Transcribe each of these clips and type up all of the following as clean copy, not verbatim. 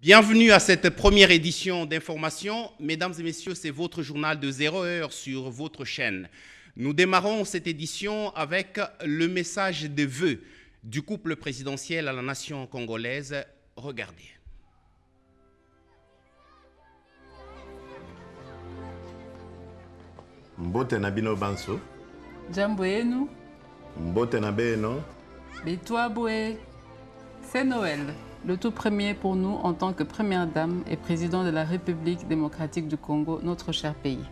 Bienvenue à cette première édition d'information. Mesdames et messieurs, c'est votre journal de 0 heure sur votre chaîne. Nous démarrons cette édition avec le message de vœux du couple présidentiel à la nation congolaise. Regardez. Mbote na bino banso. Jambo yenu. Mbote na beno. Betwa Boué. C'est Noël, le tout premier pour nous en tant que première dame et président de la République démocratique du Congo, notre cher pays.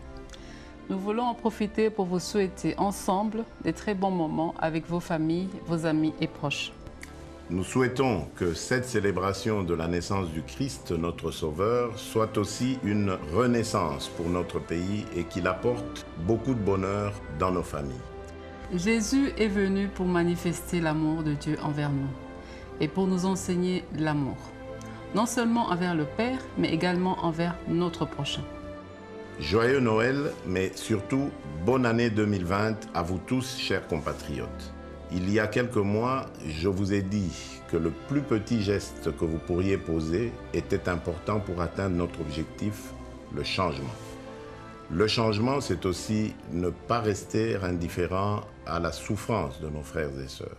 Nous voulons en profiter pour vous souhaiter ensemble des très bons moments avec vos familles, vos amis et proches. Nous souhaitons que cette célébration de la naissance du Christ, notre Sauveur, soit aussi une renaissance pour notre pays et qu'il apporte beaucoup de bonheur dans nos familles. Jésus est venu pour manifester l'amour de Dieu envers nous et pour nous enseigner l'amour, non seulement envers le Père, mais également envers notre prochain. Joyeux Noël, mais surtout bonne année 2020 à vous tous, chers compatriotes. Il y a quelques mois, je vous ai dit que le plus petit geste que vous pourriez poser était important pour atteindre notre objectif, le changement. Le changement, c'est aussi ne pas rester indifférent à la souffrance de nos frères et sœurs.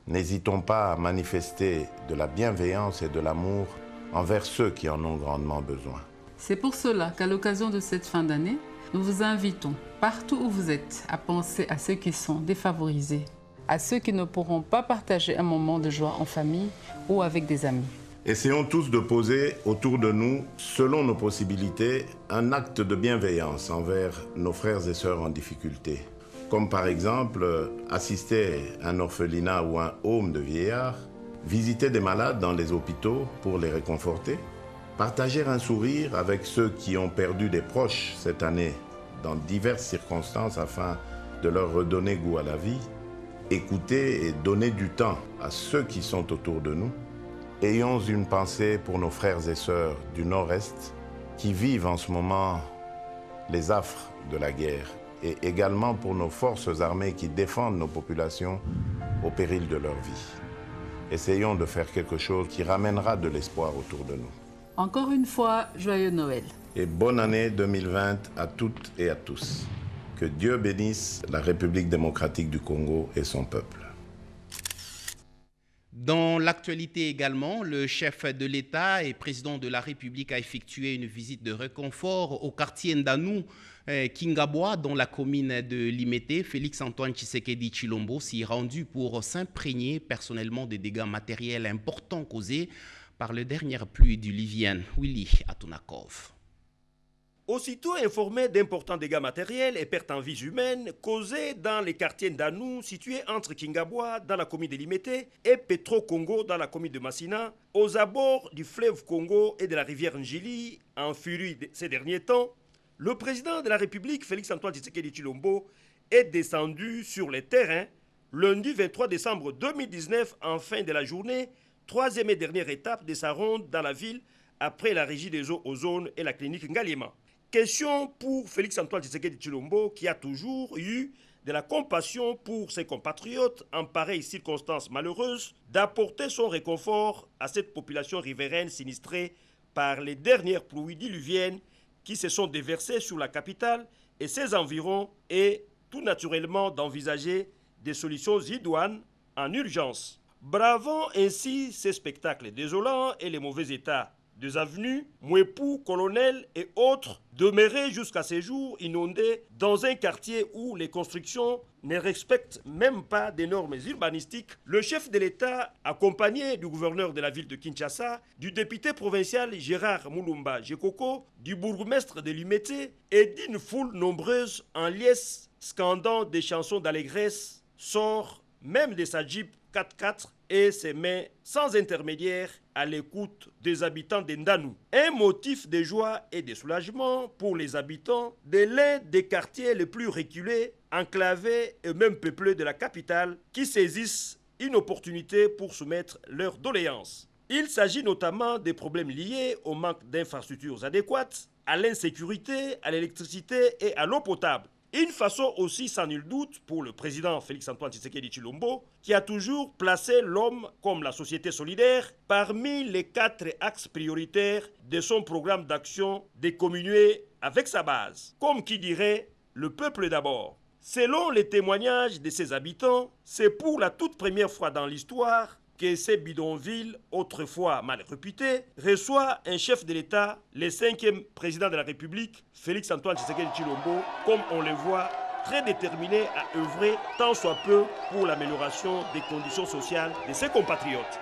N'hésitons pas à manifester de la bienveillance et de l'amour envers ceux qui en ont grandement besoin. C'est pour cela qu'à l'occasion de cette fin d'année, nous vous invitons, partout où vous êtes, à penser à ceux qui sont défavorisés, à ceux qui ne pourront pas partager un moment de joie en famille ou avec des amis. Essayons tous de poser autour de nous, selon nos possibilités, un acte de bienveillance envers nos frères et sœurs en difficulté. Comme par exemple, assister à un orphelinat ou un home de vieillards, visiter des malades dans les hôpitaux pour les réconforter, partager un sourire avec ceux qui ont perdu des proches cette année dans diverses circonstances afin de leur redonner goût à la vie, écouter et donner du temps à ceux qui sont autour de nous. Ayons une pensée pour nos frères et sœurs du Nord-Est qui vivent en ce moment les affres de la guerre et également pour nos forces armées qui défendent nos populations au péril de leur vie. Essayons de faire quelque chose qui ramènera de l'espoir autour de nous. Encore une fois, joyeux Noël. Et bonne année 2020 à toutes et à tous. Que Dieu bénisse la République démocratique du Congo et son peuple. Dans l'actualité également, le chef de l'État et président de la République a effectué une visite de réconfort au quartier Ndanou, Kingabwa, dans la commune de Limete. Félix-Antoine Tshisekedi Tshilombo s'y est rendu pour s'imprégner personnellement des dégâts matériels importants causés par les dernières pluies diluviennes. Willy Atunakov. Aussitôt informé d'importants dégâts matériels et pertes en vies humaines causés dans les quartiers Ndanou, situés entre Kingabwa dans la commune de Limete et Petro-Congo dans la commune de Massina, aux abords du fleuve Congo et de la rivière Njili, en furie ces derniers temps, le président de la République, Félix-Antoine Tshisekedi Tshilombo, est descendu sur les terrains lundi 23 décembre 2019 en fin de la journée, troisième et dernière étape de sa ronde dans la ville après la régie des eaux ozone et la clinique Ngaliema. Question pour Félix-Antoine Tshisekedi Tshilombo qui a toujours eu de la compassion pour ses compatriotes en pareilles circonstances malheureuses d'apporter son réconfort à cette population riveraine sinistrée par les dernières pluies diluviennes qui se sont déversées sur la capitale et ses environs et tout naturellement d'envisager des solutions idoines en urgence. Bravant ainsi ces spectacles désolants et les mauvais états des avenues, Mouepou, Colonel et autres demeuraient jusqu'à ces jours inondés dans un quartier où les constructions ne respectent même pas des normes urbanistiques. Le chef de l'État, accompagné du gouverneur de la ville de Kinshasa, du député provincial Gérard Moulumba Jekoko, du bourgmestre de Limete et d'une foule nombreuse en liesse scandant des chansons d'allégresse, sort même de sa Jeep 4x4 et se met sans intermédiaire à l'écoute des habitants d'Endanou. Un motif de joie et de soulagement pour les habitants de l'un des quartiers les plus reculés, enclavés et même peuplés de la capitale qui saisissent une opportunité pour soumettre leurs doléances. Il s'agit notamment des problèmes liés au manque d'infrastructures adéquates, à l'insécurité, à l'électricité et à l'eau potable. Une façon aussi sans nul doute pour le président Félix-Antoine Tshisekedi Tshilombo, qui a toujours placé l'homme comme la société solidaire parmi les 4 axes prioritaires de son programme d'action décommuné avec sa base. Comme qui dirait, le peuple d'abord. Selon les témoignages de ses habitants, c'est pour la toute première fois dans l'histoire que ces bidonvilles, autrefois mal réputés, reçoit un chef de l'État, le 5e président de la République, Félix-Antoine Tshisekedi Tshilombo, comme on le voit, très déterminé à œuvrer tant soit peu pour l'amélioration des conditions sociales de ses compatriotes.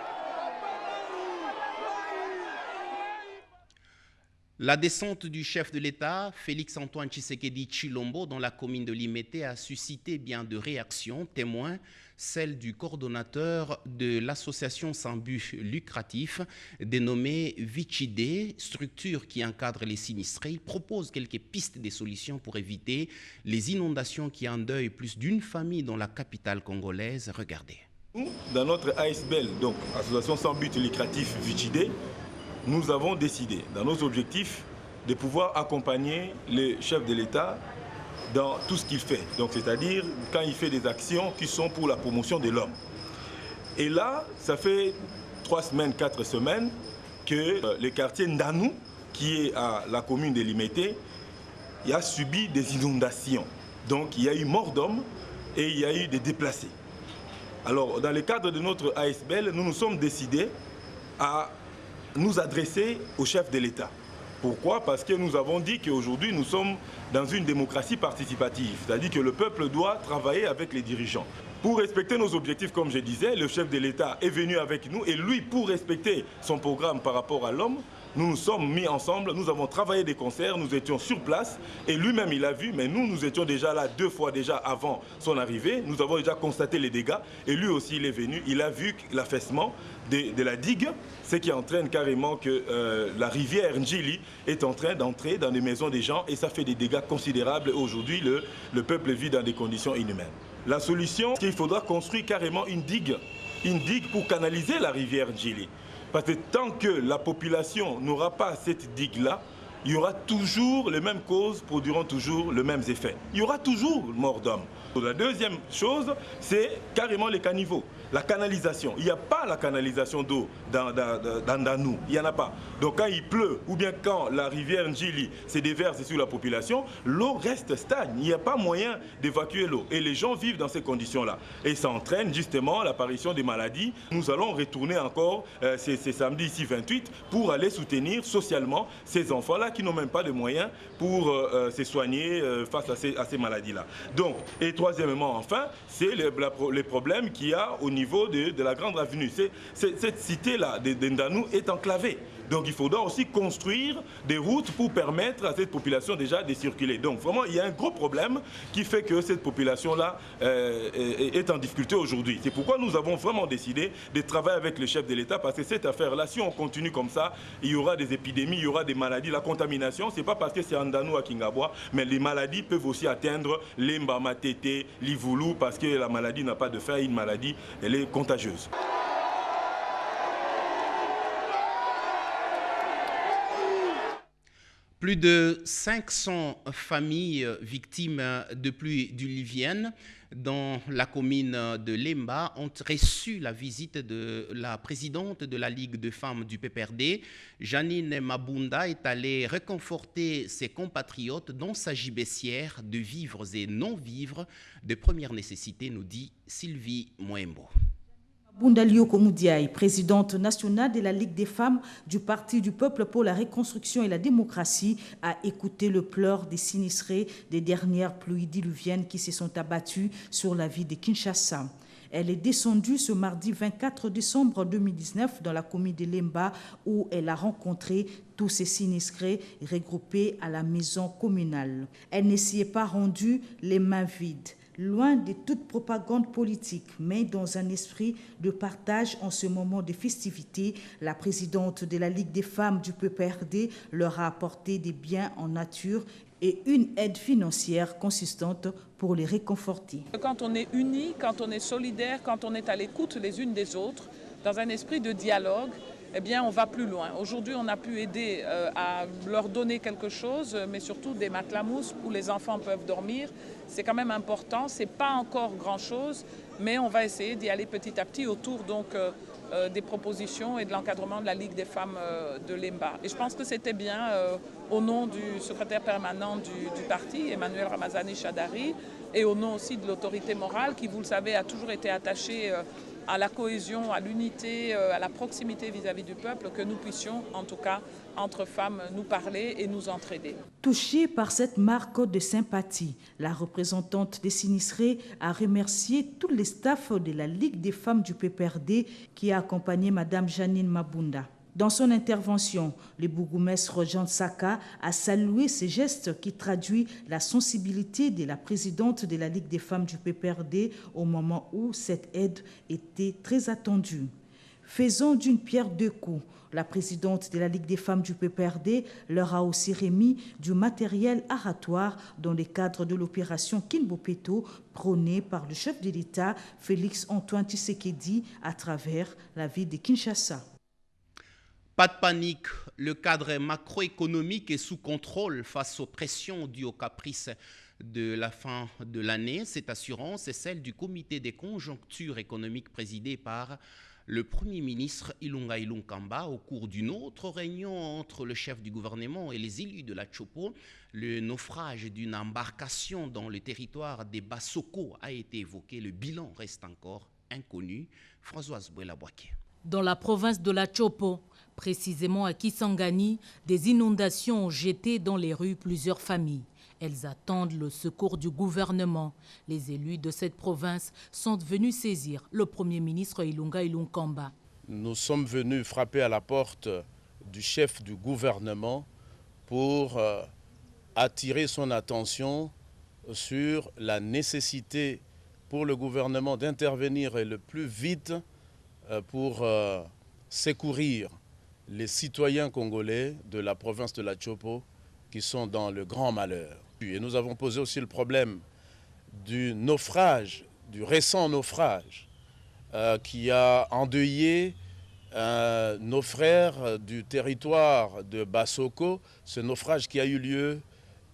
La descente du chef de l'État, Félix-Antoine Tshisekedi Tshilombo, dans la commune de Limete a suscité bien de réactions, témoins, celle du coordonnateur de l'association sans but lucratif dénommée Vichide, structure qui encadre les sinistrés. Il propose quelques pistes de solutions pour éviter les inondations qui endeuillent plus d'une famille dans la capitale congolaise. Regardez. Dans notre ASBL, donc association sans but lucratif Vichide, nous avons décidé, dans nos objectifs, de pouvoir accompagner le chef de l'État dans tout ce qu'il fait. Donc, c'est-à-dire quand il fait des actions qui sont pour la promotion de l'homme. Et là, ça fait 3 semaines, 4 semaines que le quartier Ndanou, qui est à la commune de Limete, il a subi des inondations. Donc, il y a eu mort d'hommes et il y a eu des déplacés. Alors, dans le cadre de notre ASBL, nous nous sommes décidés à nous adresser au chef de l'État. Pourquoi? Parce que nous avons dit qu'aujourd'hui, nous sommes dans une démocratie participative, c'est-à-dire que le peuple doit travailler avec les dirigeants. Pour respecter nos objectifs, comme je disais, le chef de l'État est venu avec nous et lui, pour respecter son programme par rapport à l'homme, nous nous sommes mis ensemble, nous avons travaillé des concerts, nous étions sur place et lui-même il a vu, mais nous étions déjà là 2 fois déjà avant son arrivée, nous avons déjà constaté les dégâts et lui aussi il est venu, il a vu l'affaissement de la digue, ce qui entraîne carrément que la rivière Njili est en train d'entrer dans les maisons des gens et ça fait des dégâts considérables. Aujourd'hui, le peuple vit dans des conditions inhumaines. La solution, c'est qu'il faudra construire carrément une digue pour canaliser la rivière Njili. Parce que tant que la population n'aura pas cette digue-là, il y aura toujours les mêmes causes, produiront toujours les mêmes effets. Il y aura toujours mort d'homme. La deuxième chose, c'est carrément les caniveaux, la canalisation. Il n'y a pas la canalisation d'eau dans Ndanou, il n'y en a pas. Donc quand il pleut, ou bien quand la rivière Njili se déverse sur la population, l'eau reste stagne. Il n'y a pas moyen d'évacuer l'eau. Et les gens vivent dans ces conditions-là. Et ça entraîne justement l'apparition des maladies. Nous allons retourner encore, c'est samedi ici 28, pour aller soutenir socialement ces enfants-là qui n'ont même pas de moyens pour se soigner face à ces maladies-là. Donc, et troisièmement, enfin, c'est les problèmes qu'il y a au niveau de la Grande Avenue. Cette cité-là de Ndanou est enclavée. Donc il faudra aussi construire des routes pour permettre à cette population déjà de circuler. Donc vraiment, il y a un gros problème qui fait que cette population-là est en difficulté aujourd'hui. C'est pourquoi nous avons vraiment décidé de travailler avec le chef de l'État parce que cette affaire-là, si on continue comme ça, il y aura des épidémies, il y aura des maladies. La contamination, ce n'est pas parce que c'est Ndanou à Kingabwa, mais les maladies peuvent aussi atteindre l'Embama Tété, l'Ivoulou, parce que la maladie n'a pas de fin, une maladie, elle est contagieuse. Plus de 500 familles victimes de pluies diluviennes dans la commune de Lemba ont reçu la visite de la présidente de la Ligue de femmes du PPRD. Janine Mabunda est allée réconforter ses compatriotes dont s'agit baissière de vivres et non-vivres de première nécessité, nous dit Sylvie Moembo. Bunda Lioko Moudiaï, présidente nationale de la Ligue des femmes du Parti du peuple pour la reconstruction et la démocratie, a écouté le pleur des sinistrés des dernières pluies diluviennes qui se sont abattues sur la ville de Kinshasa. Elle est descendue ce mardi 24 décembre 2019 dans la commune de Lemba où elle a rencontré tous ces sinistrés regroupés à la maison communale. Elle ne s'y est pas rendue les mains vides. Loin de toute propagande politique, mais dans un esprit de partage en ce moment de festivité, la présidente de la Ligue des femmes du PPRD leur a apporté des biens en nature et une aide financière consistante pour les réconforter. Quand on est unis, quand on est solidaires, quand on est à l'écoute les unes des autres, dans un esprit de dialogue, eh bien, on va plus loin. Aujourd'hui, on a pu aider à leur donner quelque chose, mais surtout des matelas mousse où les enfants peuvent dormir. C'est quand même important. Ce n'est pas encore grand-chose, mais on va essayer d'y aller petit à petit autour donc, des propositions et de l'encadrement de la Ligue des femmes de l'EMBA. Et je pense que c'était bien, au nom du secrétaire permanent du parti, Emmanuel Ramazani Chadari, et au nom aussi de l'autorité morale qui, vous le savez, a toujours été attachée à la cohésion, à l'unité, à la proximité vis-à-vis du peuple, que nous puissions, en tout cas, entre femmes, nous parler et nous entraider. Touchée par cette marque de sympathie, la représentante des sinistrés a remercié tous les staffs de la Ligue des femmes du PPRD qui a accompagné Mme Janine Mabunda. Dans son intervention, le bourgmestre Jean Saka a salué ces gestes qui traduisent la sensibilité de la présidente de la Ligue des femmes du PPRD au moment où cette aide était très attendue. Faisons d'une pierre deux coups. La présidente de la Ligue des femmes du PPRD leur a aussi remis du matériel aratoire dans le cadre de l'opération Kinbopeto prônée par le chef de l'État Félix Antoine Tshisekedi à travers la ville de Kinshasa. Pas de panique, le cadre macroéconomique est sous contrôle face aux pressions dues aux caprices de la fin de l'année. Cette assurance est celle du comité des conjonctures économiques présidé par le Premier ministre Ilunga Ilunkamba au cours d'une autre réunion entre le chef du gouvernement et les élus de la Tchopo. Le naufrage d'une embarcation dans le territoire des Bassoko a été évoqué. Le bilan reste encore inconnu. Françoise Bouela-Boaké. Dans la province de la Tchopo, précisément à Kisangani, des inondations ont jeté dans les rues plusieurs familles. Elles attendent le secours du gouvernement. Les élus de cette province sont venus saisir le Premier ministre Ilunga Ilunkamba. Nous sommes venus frapper à la porte du chef du gouvernement pour attirer son attention sur la nécessité pour le gouvernement d'intervenir le plus vite pour secourir les citoyens congolais de la province de la Tchopo qui sont dans le grand malheur. Et nous avons posé aussi le problème du naufrage, du récent naufrage qui a endeuillé nos frères du territoire de Bassoko, ce naufrage qui a eu lieu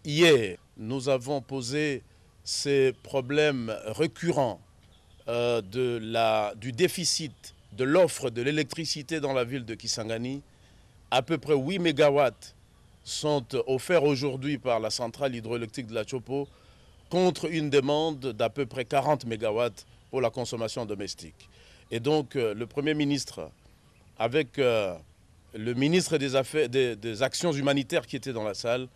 hier. Nous avons posé ces problèmes récurrents du déficit de l'offre de l'électricité dans la ville de Kisangani. À peu près 8 mégawatts sont offerts aujourd'hui par la centrale hydroélectrique de la Tchopo contre une demande d'à peu près 40 mégawatts pour la consommation domestique. Et donc le Premier ministre, avec le ministre des Actions humanitaires qui était dans la salle,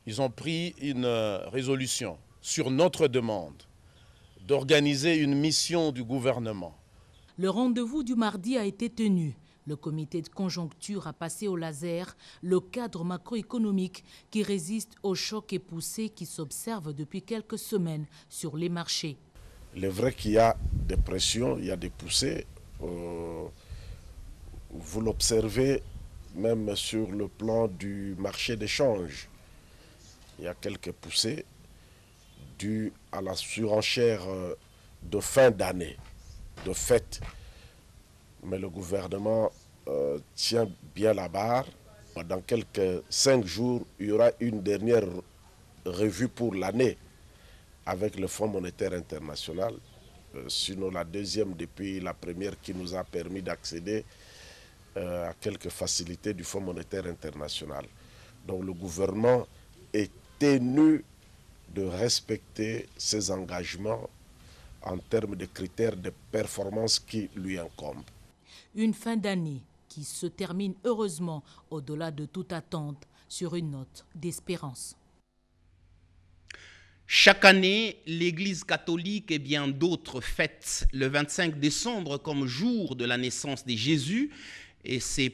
ils ont pris une résolution sur notre demande d'organiser une mission du gouvernement. Le rendez-vous du mardi a été tenu. Le comité de conjoncture a passé au laser le cadre macroéconomique qui résiste aux chocs et poussées qui s'observent depuis quelques semaines sur les marchés. Il est vrai qu'il y a des pressions, il y a des poussées. Vous l'observez même sur le plan du marché d'échange. Il y a quelques poussées dues à la surenchère de fin d'année, de fête. Mais le gouvernement tient bien la barre. Dans quelques 5 jours, il y aura une dernière revue pour l'année avec le Fonds monétaire international, sinon la deuxième depuis la première qui nous a permis d'accéder à quelques facilités du Fonds monétaire international. Donc le gouvernement est tenu de respecter ses engagements en termes de critères de performance qui lui incombent. Une fin d'année qui se termine heureusement au-delà de toute attente sur une note d'espérance. Chaque année, l'Église catholique et bien d'autres fêtent le 25 décembre comme jour de la naissance de Jésus. Et c'est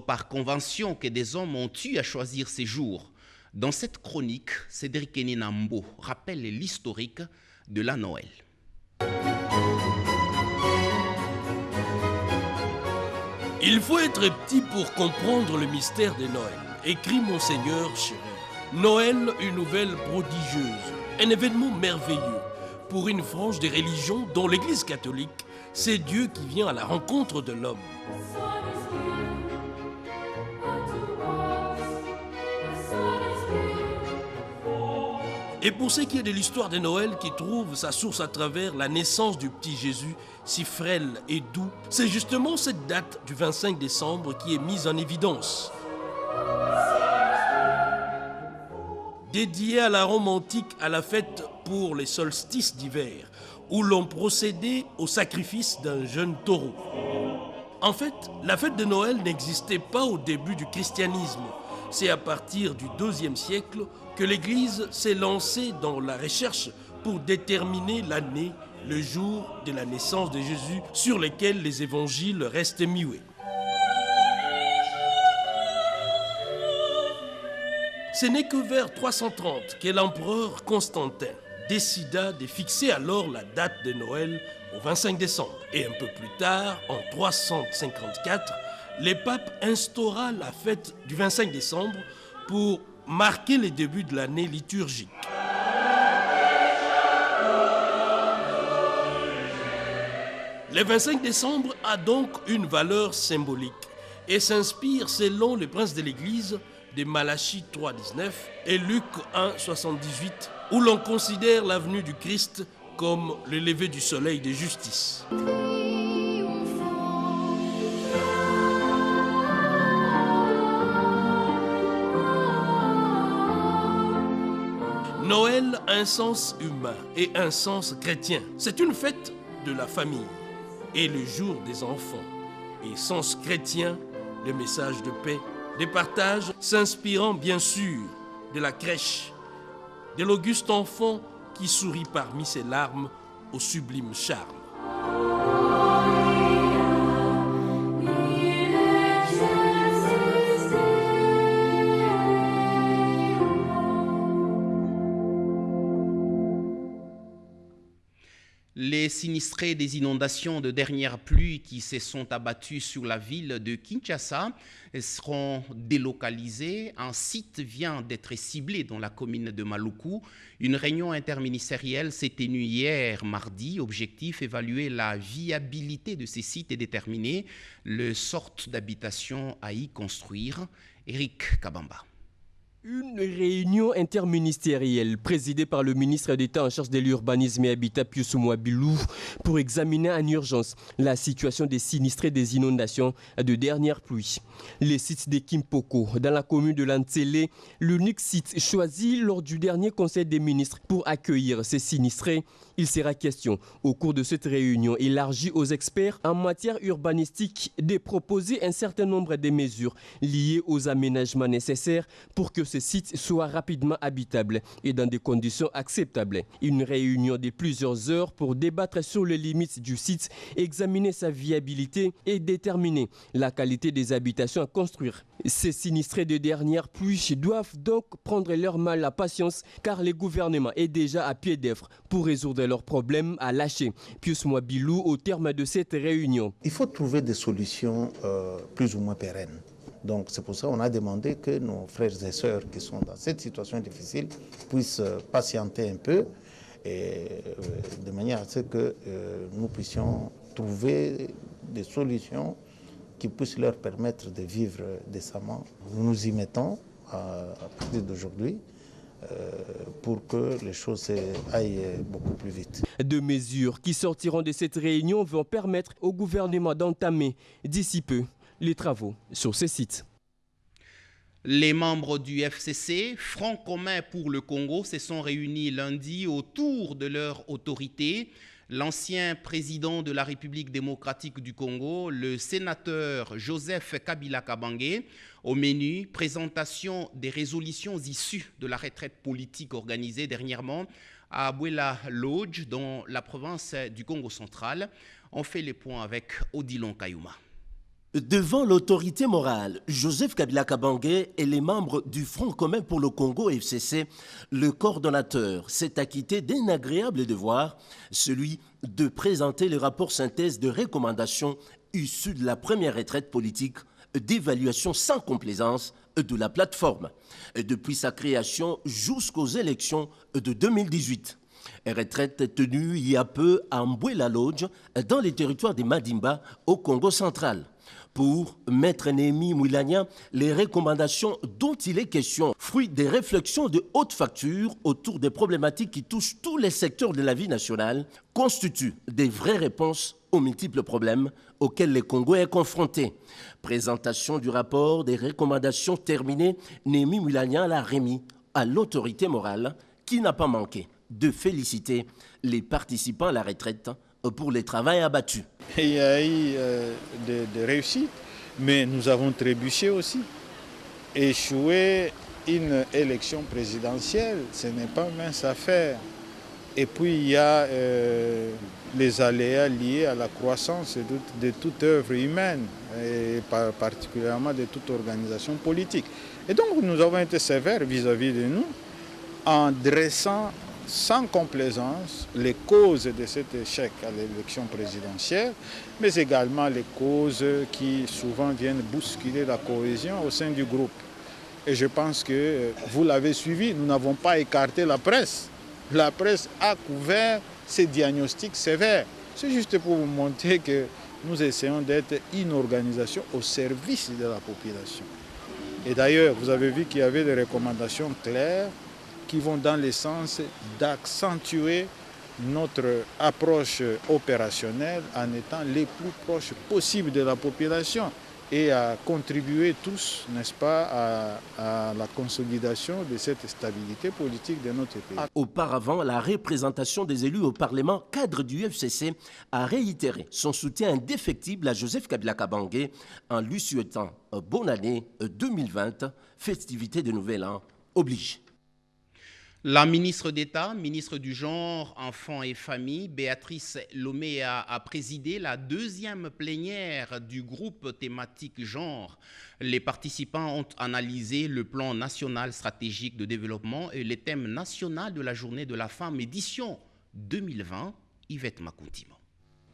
par convention que des hommes ont eu à choisir ces jours. Dans cette chronique, Cédric Eninambo rappelle l'historique de la Noël. Il faut être petit pour comprendre le mystère de Noël, écrit Monseigneur Scherer. Noël, une nouvelle prodigieuse, un événement merveilleux pour une frange des religions dont l'Église catholique, c'est Dieu qui vient à la rencontre de l'homme. Et pour ce qui est de l'histoire de Noël qui trouve sa source à travers la naissance du petit Jésus, si frêle et doux, c'est justement cette date du 25 décembre qui est mise en évidence. Dédiée à la Rome antique à la fête pour les solstices d'hiver, où l'on procédait au sacrifice d'un jeune taureau. En fait, la fête de Noël n'existait pas au début du christianisme. C'est à partir du IIe siècle que l'Église s'est lancée dans la recherche pour déterminer l'année, le jour de la naissance de Jésus, sur lesquels les évangiles restent muets. Ce n'est que vers 330 que l'empereur Constantin décida de fixer alors la date de Noël au 25 décembre. Et un peu plus tard, en 354, le pape instaura la fête du 25 décembre pour marquer le début de l'année liturgique. Le 25 décembre a donc une valeur symbolique et s'inspire, selon le prince de l'Église, de Malachie 3,19 et Luc 1,78, où l'on considère la venue du Christ comme le lever du soleil de justice. Noël a un sens humain et un sens chrétien. C'est une fête de la famille et le jour des enfants. Et sens chrétien, le message de paix, de partage, s'inspirant bien sûr de la crèche, de l'auguste enfant qui sourit parmi ses larmes au sublime charme. Les sinistrés des inondations de dernière pluie qui se sont abattus sur la ville de Kinshasa seront délocalisés. Un site vient d'être ciblé dans la commune de Maluku. Une réunion interministérielle s'est tenue hier mardi. Objectif, évaluer la viabilité de ces sites et déterminer le sort d'habitation à y construire. Eric Kabamba. Une réunion interministérielle présidée par le ministre d'État en charge de l'urbanisme et habitat Pius Mwabilou pour examiner en urgence la situation des sinistrés des inondations de dernière pluie. Les sites de Kimpoko dans la commune de Lantsele, l'unique site choisi lors du dernier conseil des ministres pour accueillir ces sinistrés. Il sera question au cours de cette réunion élargie aux experts en matière urbanistique de proposer un certain nombre de mesures liées aux aménagements nécessaires pour que ce site soit rapidement habitable et dans des conditions acceptables. Une réunion de plusieurs heures pour débattre sur les limites du site, examiner sa viabilité et déterminer la qualité des habitations à construire. Ces sinistrés de dernière pluie doivent donc prendre leur mal à patience car le gouvernement est déjà à pied d'œuvre pour résoudre leurs problèmes à lâcher. Pius Mwabilou au terme de cette réunion. Il faut trouver des solutions plus ou moins pérennes. Donc c'est pour ça qu'on a demandé que nos frères et sœurs qui sont dans cette situation difficile puissent patienter un peu et, de manière à ce que nous puissions trouver des solutions qui puissent leur permettre de vivre décemment. Nous nous y mettons à partir d'aujourd'hui pour que les choses aillent beaucoup plus vite. Deux mesures qui sortiront de cette réunion vont permettre au gouvernement d'entamer d'ici peu les travaux sur ces sites. Les membres du FCC, Front commun pour le Congo, se sont réunis lundi autour de leur autorité. L'ancien président de la République démocratique du Congo, le sénateur Joseph Kabila Kabange. Au menu, présentation des résolutions issues de la retraite politique organisée dernièrement à Abuela Lodge, dans la province du Congo central. On fait les points avec Odilon Kayuma. Devant l'autorité morale, Joseph Kabila Kabange et les membres du Front commun pour le Congo FCC, le coordonnateur s'est acquitté d'un agréable devoir, celui de présenter le rapport synthèse de recommandations issues de la première retraite politique d'évaluation sans complaisance de la plateforme, depuis sa création jusqu'aux élections de 2018. Retraite tenue il y a peu à Abuela Lodge, dans les territoires de Madimba, au Congo central. Pour Maître Néhémie Mouilania, les recommandations dont il est question, fruit des réflexions de haute facture autour des problématiques qui touchent tous les secteurs de la vie nationale, constituent des vraies réponses aux multiples problèmes auxquels le Congo est confronté. Présentation du rapport des recommandations terminées, Néhémie Mouilania l'a remis à l'autorité morale qui n'a pas manqué de féliciter les participants à la retraite pour les travaux abattus. Il y a eu des réussites, mais nous avons trébuché aussi. Échouer une élection présidentielle, ce n'est pas mince affaire. Et puis il y a les aléas liés à la croissance de toute œuvre humaine, et particulièrement de toute organisation politique. Et donc nous avons été sévères vis-à-vis de nous en dressant sans complaisance les causes de cet échec à l'élection présidentielle, mais également les causes qui souvent viennent bousculer la cohésion au sein du groupe. Et je pense que vous l'avez suivi, nous n'avons pas écarté la presse. La presse a couvert ces diagnostics sévères. C'est juste pour vous montrer que nous essayons d'être une organisation au service de la population. Et d'ailleurs, vous avez vu qu'il y avait des recommandations claires qui vont dans le sens d'accentuer notre approche opérationnelle en étant les plus proches possibles de la population et à contribuer tous, n'est-ce pas, à la consolidation de cette stabilité politique de notre pays. Auparavant, la représentation des élus au Parlement cadre du FCC a réitéré son soutien indéfectible à Joseph Kabila Kabange en lui souhaitant bonne année 2020, festivité de Nouvel An oblige. La ministre d'État, ministre du Genre, Enfants et Familles, Béatrice Lomé a présidé la deuxième plénière du groupe thématique Genre. Les participants ont analysé le plan national stratégique de développement et les thèmes nationaux de la Journée de la femme édition 2020. Yvette Makuntimo.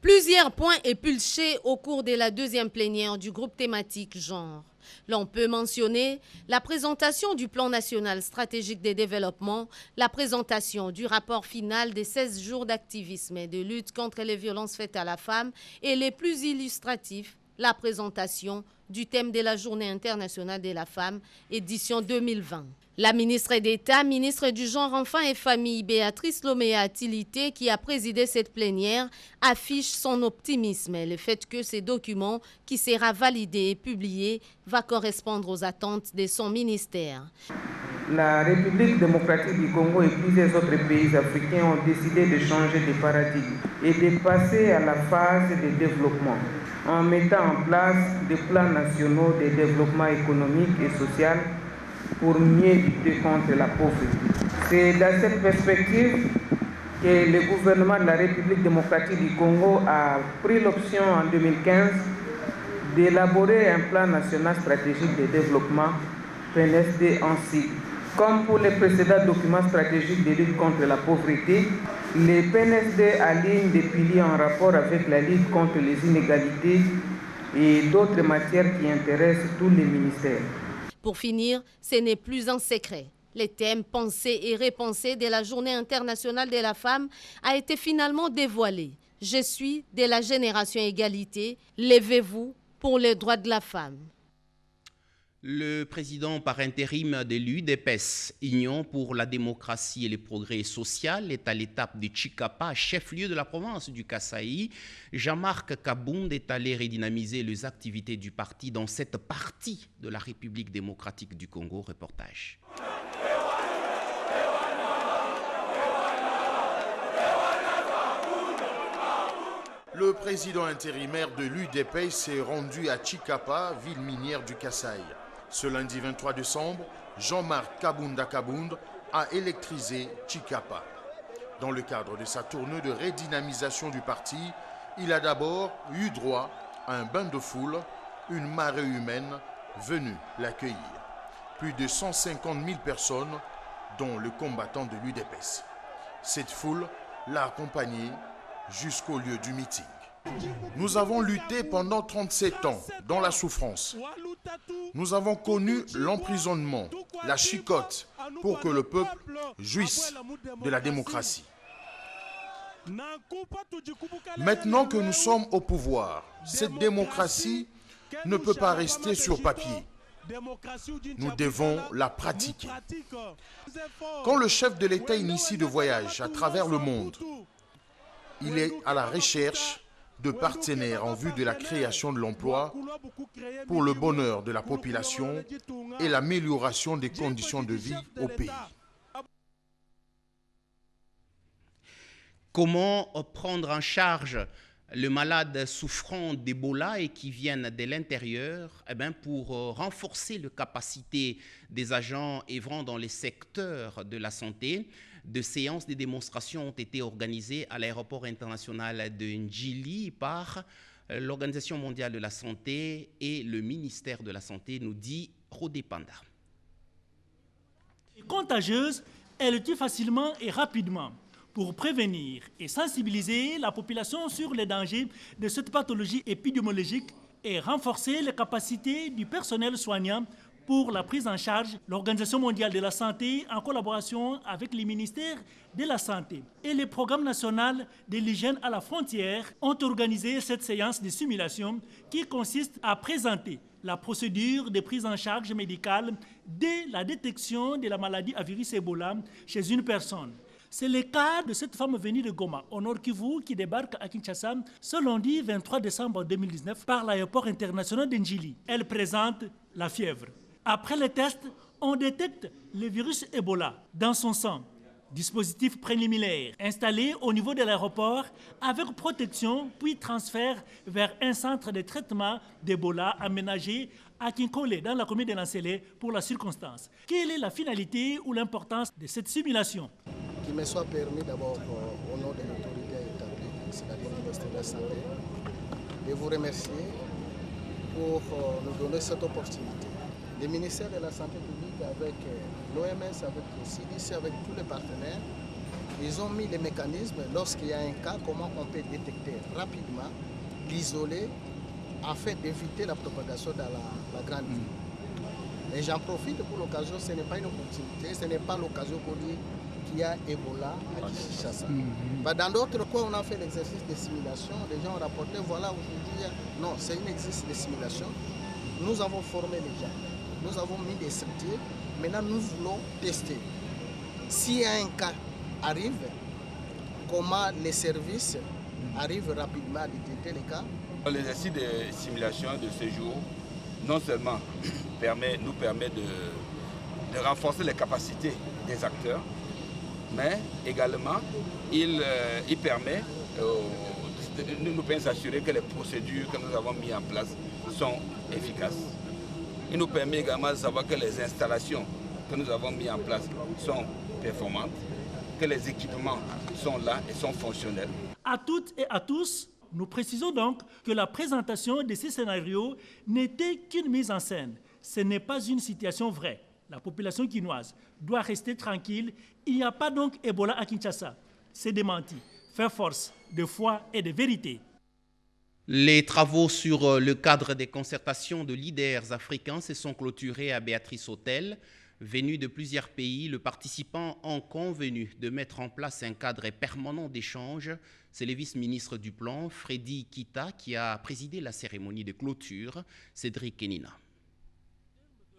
Plusieurs points épulchés au cours de la deuxième plénière du groupe thématique Genre. L'on peut mentionner la présentation du plan national stratégique de développement, la présentation du rapport final des 16 jours d'activisme et de lutte contre les violences faites à la femme et les plus illustratifs, la présentation du thème de la Journée internationale de la femme, édition 2020. La ministre d'État, ministre du Genre, Enfants et Familles, Béatrice Lomé-Atilité, qui a présidé cette plénière, affiche son optimisme et le fait que ces documents, qui sera validé et publié, va correspondre aux attentes de son ministère. La République démocratique du Congo et plusieurs autres pays africains ont décidé de changer de paradigme et de passer à la phase de développement en mettant en place des plans nationaux de développement économique et social pour mieux lutter contre la pauvreté. C'est dans cette perspective que le gouvernement de la République démocratique du Congo a pris l'option en 2015 d'élaborer un plan national stratégique de développement, PNSD en cycle. Comme pour les précédents documents stratégiques de lutte contre la pauvreté, les PNSD alignent des piliers en rapport avec la lutte contre les inégalités et d'autres matières qui intéressent tous les ministères. Pour finir, ce n'est plus un secret. Les thèmes pensés et repensés de la Journée internationale de la femme a été finalement dévoilé. Je suis de la génération égalité. Levez-vous pour les droits de la femme. Le président par intérim de l'UDPS, Union pour la démocratie et le progrès social, est à l'étape de Chikapa, chef-lieu de la province du Kasaï. Jean-Marc Kabound est allé redynamiser les activités du parti dans cette partie de la République démocratique du Congo. Reportage. Le président intérimaire de l'UDPS s'est rendu à Chikapa, ville minière du Kasaï. Ce lundi 23 décembre, Jean-Marc Kabound a électrisé Chikapa. Dans le cadre de sa tournée de redynamisation du parti, il a d'abord eu droit à un bain de foule, une marée humaine venue l'accueillir. Plus de 150 000 personnes, dont le combattant de l'UDPS. Cette foule l'a accompagné jusqu'au lieu du meeting. Nous avons lutté pendant 37 ans dans la souffrance. Nous avons connu l'emprisonnement, la chicote, pour que le peuple jouisse de la démocratie. Maintenant que nous sommes au pouvoir, cette démocratie ne peut pas rester sur papier. Nous devons la pratiquer. Quand le chef de l'État initie de voyages à travers le monde, il est à la recherche de partenaires en vue de la création de l'emploi pour le bonheur de la population et l'amélioration des conditions de vie au pays. Comment prendre en charge le malade souffrant d'Ebola et qui viennent de l'intérieur? Pour renforcer les capacités des agents œuvrant dans les secteurs de la santé, de séances de démonstration ont été organisées à l'aéroport international de Ndjili par l'Organisation mondiale de la santé et le ministère de la Santé, nous dit Rodé Panda. Contagieuse, elle tue facilement et rapidement. Pour prévenir et sensibiliser la population sur les dangers de cette pathologie épidémiologique et renforcer les capacités du personnel soignant pour la prise en charge, l'Organisation mondiale de la santé, en collaboration avec les ministères de la Santé et le Programme national de l'hygiène à la frontière, ont organisé cette séance de simulation qui consiste à présenter la procédure de prise en charge médicale dès la détection de la maladie à virus Ebola chez une personne. C'est le cas de cette femme venue de Goma, au Nord Kivu, qui débarque à Kinshasa ce lundi 23 décembre 2019 par l'aéroport international de Ndjili. Elle présente la fièvre. Après les tests, on détecte le virus Ebola dans son sang. Dispositif préliminaire installé au niveau de l'aéroport avec protection, puis transfert vers un centre de traitement d'Ebola aménagé à Kinkole, dans la commune de Lancélé, pour la circonstance. Quelle est la finalité ou l'importance de cette simulation? Qu'il me soit permis d'abord, au nom de l'autorité établie, c'est-à-dire l'Université de la Santé, de vous remercier pour nous donner cette opportunité. Le ministère de la Santé publique avec l'OMS, avec le CDC, avec tous les partenaires, ils ont mis les mécanismes lorsqu'il y a un cas, comment on peut détecter rapidement, l'isoler, afin d'éviter la propagation dans la grande ville. Et j'en profite pour l'occasion, ce n'est pas une opportunité, ce n'est pas l'occasion pour dire qu'il y a Ebola à Kinshasa. Dans d'autres coins, on a fait l'exercice de simulation, les gens ont rapporté, voilà, aujourd'hui, non, c'est un exercice de simulation. Nous avons formé les gens, nous avons mis des structures, maintenant nous voulons tester. Si un cas arrive, comment les services arrivent rapidement à détecter les cas? L'exercice de simulation de ce jour, non seulement nous permet de renforcer les capacités des acteurs, mais également il permet de nous s'assurer que les procédures que nous avons mises en place sont efficaces. Il nous permet également de savoir que les installations que nous avons mises en place sont performantes, que les équipements sont là et sont fonctionnels. À toutes et à tous, nous précisons donc que la présentation de ces scénarios n'était qu'une mise en scène. Ce n'est pas une situation vraie. La population quinoise doit rester tranquille. Il n'y a pas donc Ebola à Kinshasa. C'est démenti. Faire force de foi et de vérité. Les travaux sur le cadre des concertations de leaders africains se sont clôturés à Béatrice Hôtel. Venus de plusieurs pays, les participants ont convenu de mettre en place un cadre permanent d'échange. C'est le vice-ministre du Plan, Freddy Kita, qui a présidé la cérémonie de clôture. Cédric Kenina.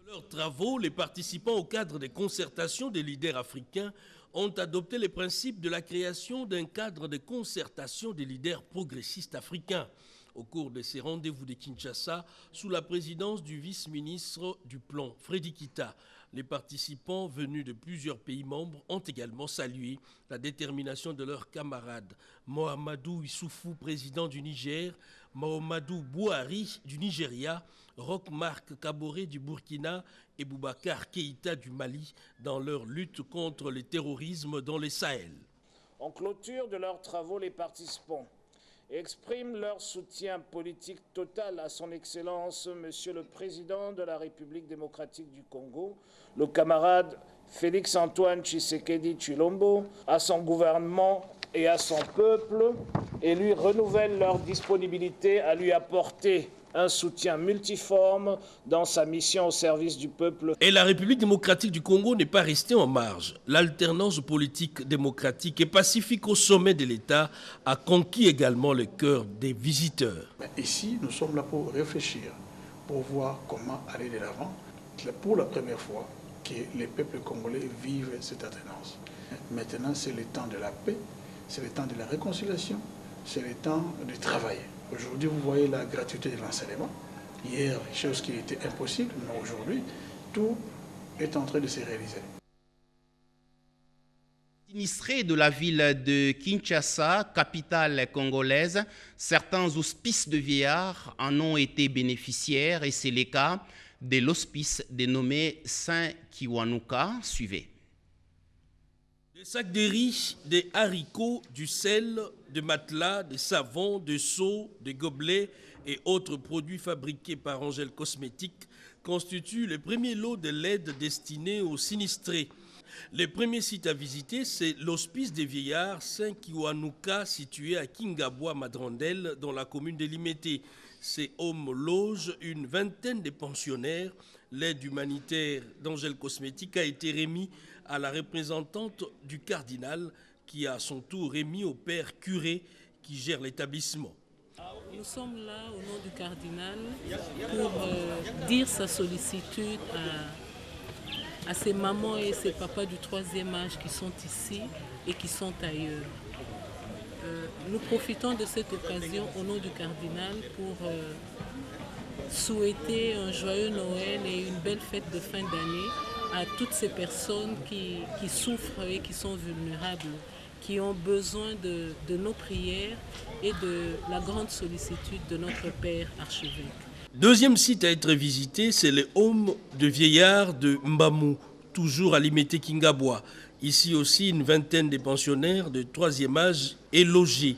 De leurs travaux, les participants au cadre des concertations des leaders africains ont adopté les principes de la création d'un cadre de concertation des leaders progressistes africains. Au cours de ces rendez-vous de Kinshasa, sous la présidence du vice-ministre du Plan, Freddy Kita, les participants venus de plusieurs pays membres ont également salué la détermination de leurs camarades. Mohamedou Issoufou, président du Niger, Mahamadou Bouhari du Nigeria, Roch Marc Kaboré du Burkina et Boubacar Keïta du Mali dans leur lutte contre le terrorisme dans les Sahel. En clôture de leurs travaux, les participants expriment leur soutien politique total à son Excellence, Monsieur le Président de la République démocratique du Congo, le camarade Félix-Antoine Tshisekedi Tshilombo, à son gouvernement et à son peuple, et lui renouvellent leur disponibilité à lui apporter un soutien multiforme dans sa mission au service du peuple. Et la République démocratique du Congo n'est pas restée en marge. L'alternance politique démocratique et pacifique au sommet de l'État a conquis également le cœur des visiteurs. Mais ici, nous sommes là pour réfléchir, pour voir comment aller de l'avant. C'est pour la première fois que les peuples congolais vivent cette alternance. Maintenant, c'est le temps de la paix, c'est le temps de la réconciliation, c'est le temps de travailler. Aujourd'hui, vous voyez la gratuité de l'enseignement. Hier, chose qui était impossible, mais aujourd'hui, tout est en train de se réaliser. Sinistrés de la ville de Kinshasa, capitale congolaise, certains hospices de vieillards en ont été bénéficiaires et c'est le cas de l'hospice dénommé Saint-Kiwanuka. Suivez. Des sacs de riz, des haricots, du sel, des matelas, des savons, des seaux, des gobelets et autres produits fabriqués par Angel Cosmétiques constituent le premier lot de l'aide destinée aux sinistrés. Le premier site à visiter, c'est l'hospice des vieillards Saint-Kiwanuka, situé à Kingabwa Madrondel, dans la commune de Limete. Ces hommes logent une vingtaine de pensionnaires. L'aide humanitaire d'Angel Cosmétique a été remise à la représentante du cardinal, qui a à son tour remis au père curé qui gère l'établissement. Nous sommes là au nom du cardinal pour dire sa sollicitude à ces mamans et ces papas du 3e âge qui sont ici et qui sont ailleurs. Nous profitons de cette occasion au nom du cardinal pour souhaiter un joyeux Noël et une belle fête de fin d'année à toutes ces personnes qui souffrent et qui sont vulnérables, qui ont besoin de nos prières et de la grande sollicitude de notre Père archevêque. Deuxième site à être visité, c'est le home de vieillards de Mbamou, toujours à Limete Kingabwa. Ici aussi, une vingtaine de pensionnaires de 3e âge est logée.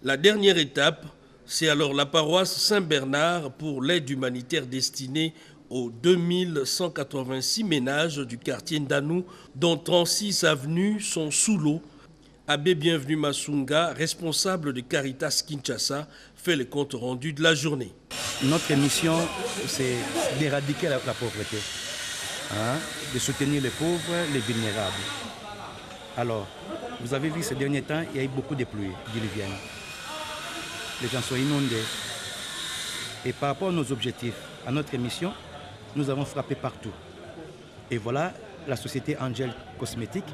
La dernière étape, c'est alors la paroisse Saint-Bernard pour l'aide humanitaire destinée aux 2186 ménages du quartier Ndanou, dont 36 avenues sont sous l'eau. Abbé Bienvenu Masunga, responsable de Caritas Kinshasa, fait le compte rendu de la journée. Notre mission, c'est d'éradiquer la pauvreté, de soutenir les pauvres, les vulnérables. Alors, vous avez vu ces derniers temps, il y a eu beaucoup de pluies diluviennes. Les gens sont inondés. Et par rapport à nos objectifs, à notre mission, nous avons frappé partout. Et voilà, la société Angel Cosmétiques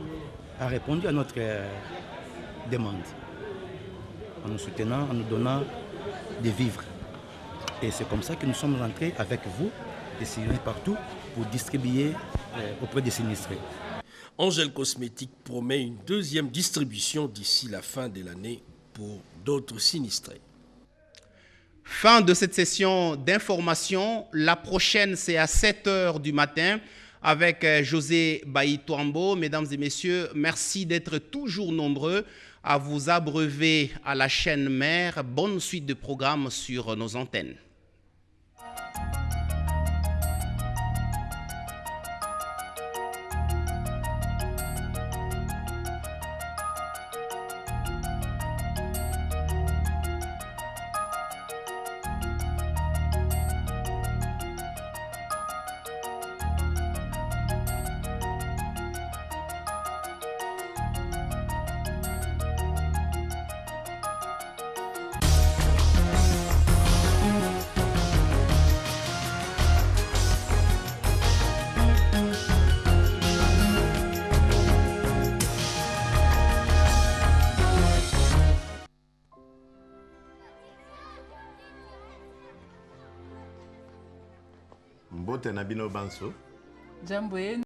a répondu à notre demande, en nous soutenant, en nous donnant des vivres. Et c'est comme ça que nous sommes rentrés avec vous, des sinistrés partout, pour distribuer auprès des sinistrés. Angel Cosmétiques promet une deuxième distribution d'ici la fin de l'année pour d'autres sinistrés. Fin de cette session d'information. La prochaine, c'est à 7h du matin avec José Baïtouambo. Mesdames et messieurs, merci d'être toujours nombreux à vous abreuver à la chaîne mère. Bonne suite de programmes sur nos antennes. Mbote na bino banso. Jambo yenu.